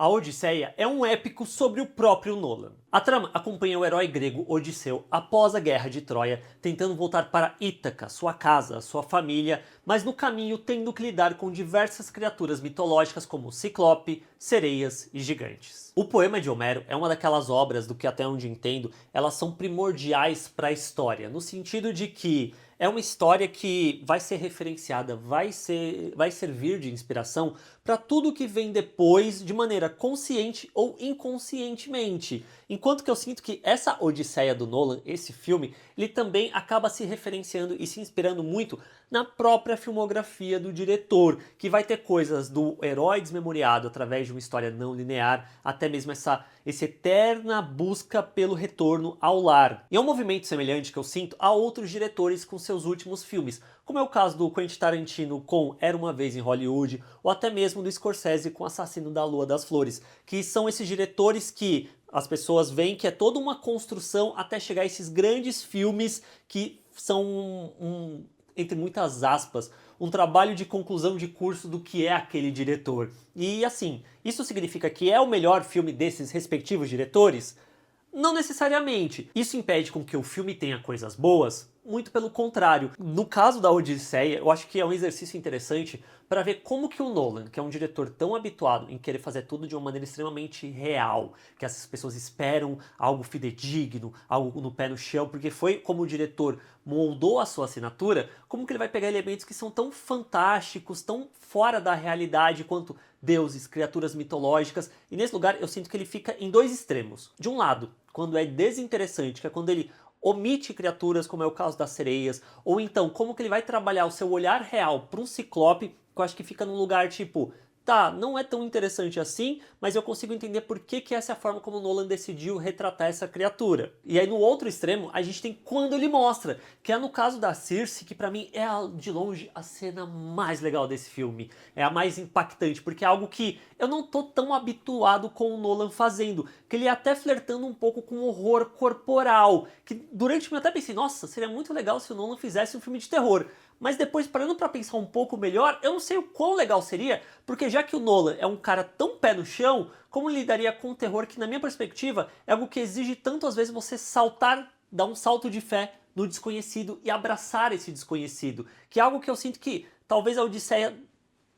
A Odisseia é um épico sobre o próprio Nolan. A trama acompanha o herói grego Odisseu após a guerra de Troia, tentando voltar para Ítaca, sua casa, sua família, mas no caminho tendo que lidar com diversas criaturas mitológicas como Ciclope, sereias e gigantes. O poema de Homero é uma daquelas obras do que, até onde entendo, elas são primordiais para a história, no sentido de que é uma história que vai ser referenciada, vai servir de inspiração para tudo que vem depois de maneira consciente ou inconscientemente. Enquanto que eu sinto que essa Odisseia do Nolan, esse filme, ele também acaba se referenciando e se inspirando muito na própria filmografia do diretor, que vai ter coisas do herói desmemoriado através de uma história não linear, até mesmo essa eterna busca pelo retorno ao lar. E é um movimento semelhante que eu sinto a outros diretores com seus últimos filmes, como é o caso do Quentin Tarantino com Era Uma Vez em Hollywood, ou até mesmo do Scorsese com Assassino da Lua das Flores, que são esses diretores que as pessoas veem que é toda uma construção até chegar a esses grandes filmes que são entre muitas aspas, um trabalho de conclusão de curso do que é aquele diretor. E assim, isso significa que é o melhor filme desses respectivos diretores? Não necessariamente. Isso impede com que o filme tenha coisas boas? Muito pelo contrário. No caso da Odisseia, eu acho que é um exercício interessante para ver como que o Nolan, que é um diretor tão habituado em querer fazer tudo de uma maneira extremamente real, que essas pessoas esperam algo fidedigno, algo no pé no chão, porque foi como o diretor moldou a sua assinatura, como que ele vai pegar elementos que são tão fantásticos, tão fora da realidade quanto deuses, criaturas mitológicas, e nesse lugar eu sinto que ele fica em dois extremos. De um lado, quando é desinteressante, que é quando ele omite criaturas, como é o caso das sereias, ou então como que ele vai trabalhar o seu olhar real para um ciclope, que eu acho que fica num lugar tipo, tá, não é tão interessante assim, mas eu consigo entender por que essa é a forma como o Nolan decidiu retratar essa criatura. E aí no outro extremo, a gente tem quando ele mostra, que é no caso da Circe, que pra mim é de longe a cena mais legal desse filme, é a mais impactante, porque é algo que eu não tô tão habituado com o Nolan fazendo, que ele é até flertando um pouco com horror corporal, que durante o filme eu até pensei, nossa, seria muito legal se o Nolan fizesse um filme de terror. Mas depois, parando pra pensar um pouco melhor, eu não sei o quão legal seria, porque já que o Nolan é um cara tão pé no chão, como ele lidaria com o terror que, na minha perspectiva, é algo que exige tanto às vezes você saltar, dar um salto de fé no desconhecido e abraçar esse desconhecido, que é algo que eu sinto que talvez a Odisseia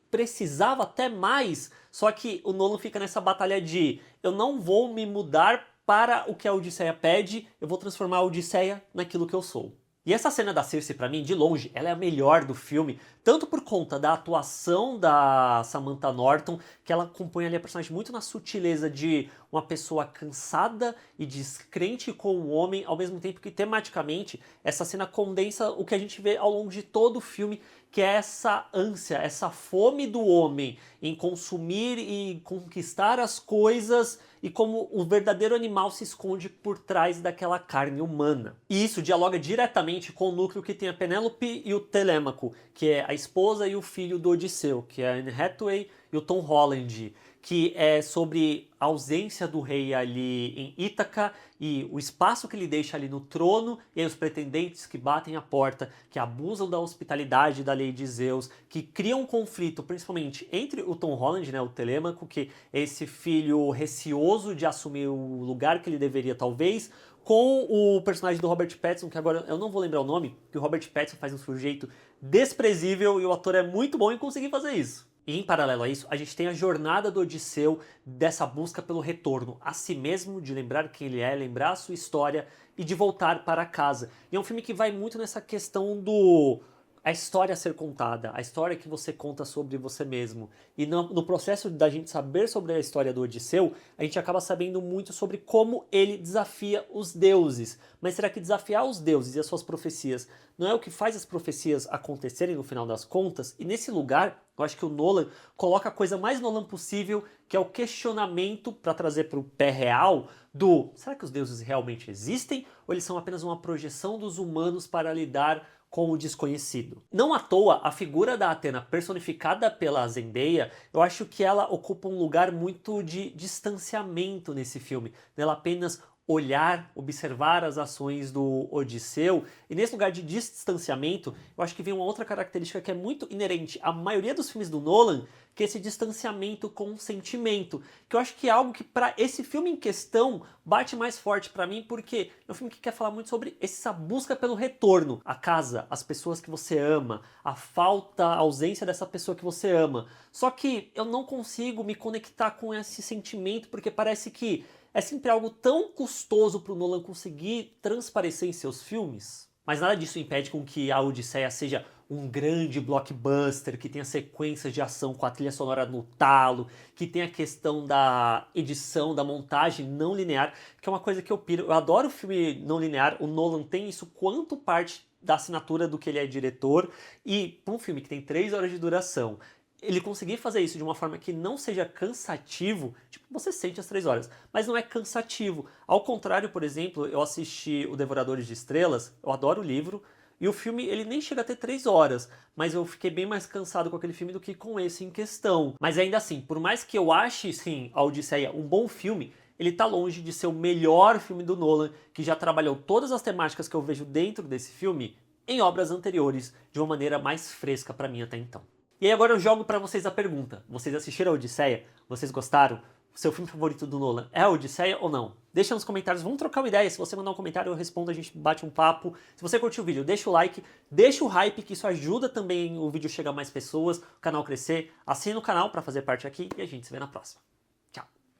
precisava até mais, só que o Nolan fica nessa batalha de eu não vou me mudar para o que a Odisseia pede, eu vou transformar a Odisseia naquilo que eu sou. E essa cena da Circe, pra mim, de longe, ela é a melhor do filme, tanto por conta da atuação da Samantha Norton, que ela acompanha ali a personagem muito na sutileza de uma pessoa cansada e descrente com o homem, ao mesmo tempo que tematicamente essa cena condensa o que a gente vê ao longo de todo o filme, que é essa ânsia, essa fome do homem em consumir e conquistar as coisas e como o verdadeiro animal se esconde por trás daquela carne humana. E isso dialoga diretamente com o núcleo que tem a Penélope e o Telêmaco, que é a esposa e o filho do Odisseu, que é a Anne Hathaway e o Tom Holland, que é sobre a ausência do rei ali em Ítaca e o espaço que ele deixa ali no trono e aí os pretendentes que batem a porta, que abusam da hospitalidade da lei de Zeus, que criam um conflito principalmente entre o Tom Holland, né, o Telêmaco, que é esse filho receoso de assumir o lugar que ele deveria talvez, com o personagem do Robert Pattinson, que agora eu não vou lembrar o nome, que o Robert Pattinson faz um sujeito desprezível e o ator é muito bom em conseguir fazer isso. E em paralelo a isso, a gente tem a jornada do Odisseu, dessa busca pelo retorno a si mesmo, de lembrar quem ele é, lembrar a sua história e de voltar para casa. E é um filme que vai muito nessa questão do a história a ser contada, a história que você conta sobre você mesmo. E no processo da gente saber sobre a história do Odisseu, a gente acaba sabendo muito sobre como ele desafia os deuses. Mas será que desafiar os deuses e as suas profecias não é o que faz as profecias acontecerem no final das contas? E nesse lugar, eu acho que o Nolan coloca a coisa mais Nolan possível, que é o questionamento para trazer para o pé real do será que os deuses realmente existem ou eles são apenas uma projeção dos humanos para lidar com o desconhecido. Não à toa, a figura da Atena personificada pela Zendaya, eu acho que ela ocupa um lugar muito de distanciamento nesse filme. Ela apenas olhar, observar as ações do Odisseu, e nesse lugar de distanciamento, eu acho que vem uma outra característica que é muito inerente à maioria dos filmes do Nolan, que é esse distanciamento com o sentimento, que eu acho que é algo que para esse filme em questão bate mais forte para mim, porque é um filme que quer falar muito sobre essa busca pelo retorno, a casa, as pessoas que você ama, a falta, a ausência dessa pessoa que você ama. Só que eu não consigo me conectar com esse sentimento, porque parece que é sempre algo tão custoso para o Nolan conseguir transparecer em seus filmes. Mas nada disso impede com que a Odisseia seja um grande blockbuster, que tenha sequências de ação com a trilha sonora no talo, que tenha a questão da edição, da montagem não linear, que é uma coisa que eu piro. Eu adoro filme não linear, o Nolan tem isso quanto parte da assinatura do que ele é diretor, e para um filme que tem 3 horas de duração, ele conseguir fazer isso de uma forma que não seja cansativo, tipo, você sente as 3 horas, mas não é cansativo. Ao contrário, por exemplo, eu assisti o Devoradores de Estrelas, eu adoro o livro, e o filme ele nem chega a ter 3 horas, mas eu fiquei bem mais cansado com aquele filme do que com esse em questão. Mas ainda assim, por mais que eu ache, sim, a Odisseia um bom filme, ele tá longe de ser o melhor filme do Nolan, que já trabalhou todas as temáticas que eu vejo dentro desse filme em obras anteriores, de uma maneira mais fresca pra mim até então. E aí agora eu jogo pra vocês a pergunta. Vocês assistiram a Odisseia? Vocês gostaram? O seu filme favorito do Nolan é a Odisseia ou não? Deixa nos comentários, vamos trocar uma ideia. Se você mandar um comentário eu respondo, a gente bate um papo. Se você curtiu o vídeo, deixa o like, deixa o hype, que isso ajuda também o vídeo chegar a mais pessoas, o canal crescer. Assina o canal pra fazer parte aqui e a gente se vê na próxima.